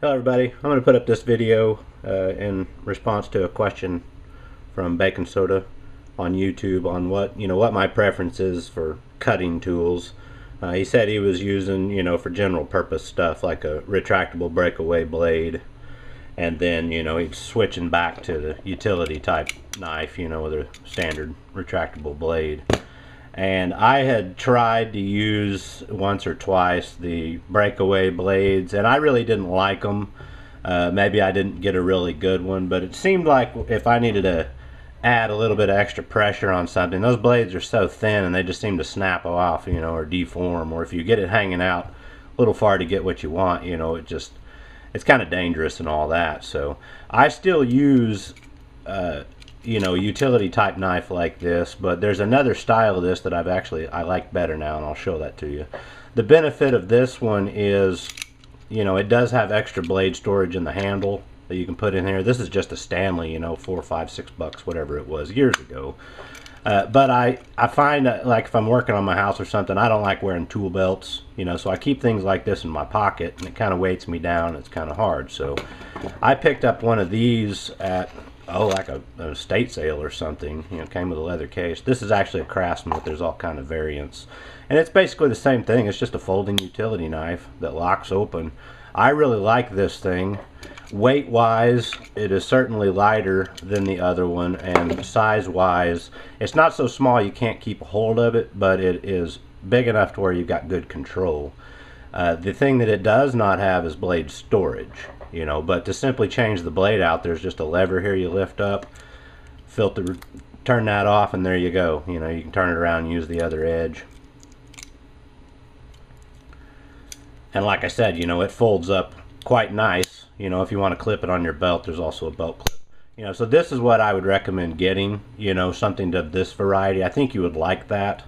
Hello everybody, I'm going to put up this video in response to a question from Bacon Soda on YouTube on what my preference is for cutting tools. He said he was using for general purpose stuff like a retractable breakaway blade, and then he's switching back to the utility type knife with a standard retractable blade. And I had tried to use once or twice the breakaway blades, and I really didn't like them. Maybe I didn't get a really good one, but it seemed like if I needed to add a little bit of extra pressure on something, those blades are so thin and they just seem to snap off, or deform, or if you get it hanging out a little far to get what you want, it's kind of dangerous and all that. So I still use utility type knife like this, but there's another style of this that I like better now, and I'll show that to you. The benefit of this one is it does have extra blade storage in the handle that you can put in here. This is just a Stanley, $4, $5, $6, whatever it was years ago. But I find that, like, if I'm working on my house or something, I don't like wearing tool belts, so I keep things like this in my pocket, and it kind of weights me down. It's kind of hard. So I picked up one of these at like an estate sale or something. Came with a leather case. This is actually a Craftsman, but there's all kind of variants, and it's basically the same thing. It's just a folding utility knife that locks open. I really like this thing. Weight wise, it is certainly lighter than the other one, and size wise, it's not so small you can't keep a hold of it, but it is big enough to where you've got good control. The thing that it does not have is blade storage, but to simply change the blade out, there's just a lever here you lift up, filter, turn that off, and there you go. You can turn it around and use the other edge. And like I said, it folds up quite nice. If you want to clip it on your belt, there's also a belt clip. So this is what I would recommend getting, something of this variety. I think you would like that.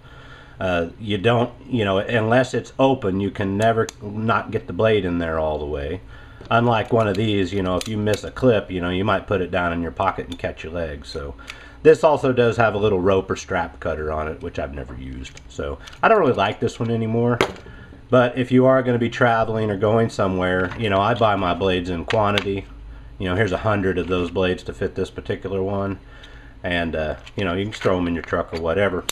You don't, unless it's open, you can never not get the blade in there all the way. Unlike one of these, if you miss a clip, you might put it down in your pocket and catch your leg. So this also does have a little rope or strap cutter on it, which I've never used. So I don't really like this one anymore. But if you are going to be traveling or going somewhere, I buy my blades in quantity. Here's 100 of those blades to fit this particular one. And, you can throw them in your truck or whatever,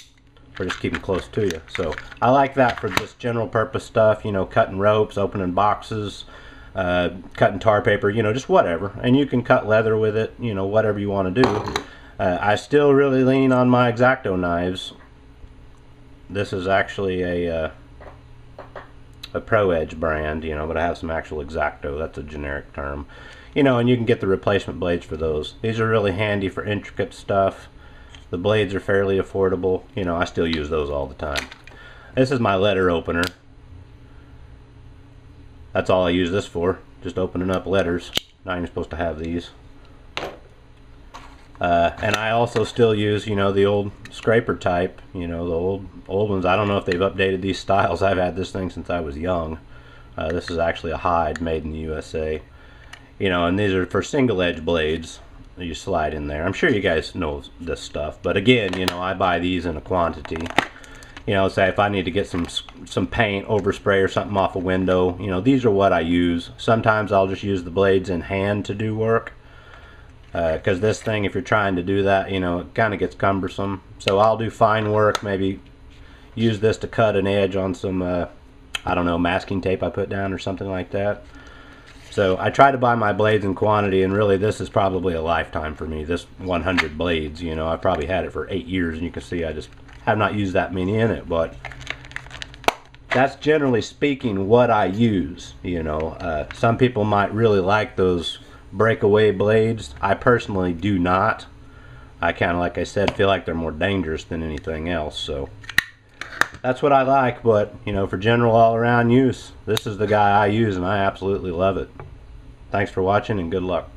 or just keep them close to you. So I like that for just general purpose stuff, cutting ropes, opening boxes, cutting tar paper, just whatever. And you can cut leather with it, whatever you want to do. I still really lean on my Exacto knives. This is actually a Pro Edge brand, but I have some actual Exacto. That's a generic term. And you can get the replacement blades for those. These are really handy for intricate stuff. The blades are fairly affordable. I still use those all the time. This is my letter opener. That's all I use this for, just opening up letters. Not even supposed to have these. And I also still use, the old scraper type, the old ones. I don't know if they've updated these styles. I've had this thing since I was young. This is actually a hide made in the USA. And these are for single edge blades that you slide in there. I'm sure you guys know this stuff, but again, I buy these in a quantity. Say if I need to get some paint, overspray or something off a window, these are what I use. Sometimes I'll just use the blades in hand to do work. Because this thing, if you're trying to do that, it kind of gets cumbersome. So I'll do fine work, maybe use this to cut an edge on some, I don't know, masking tape I put down or something like that. So I try to buy my blades in quantity, and really this is probably a lifetime for me, this 100 blades. I've probably had it for 8 years, and you can see I just have not used that many in it, but that's generally speaking what I use. Some people might really like those breakaway blades. I personally do not. I kind of, like I said, feel like they're more dangerous than anything else. So that's what I like, but for general all-around use, this is the guy I use, and I absolutely love it. Thanks for watching, and good luck.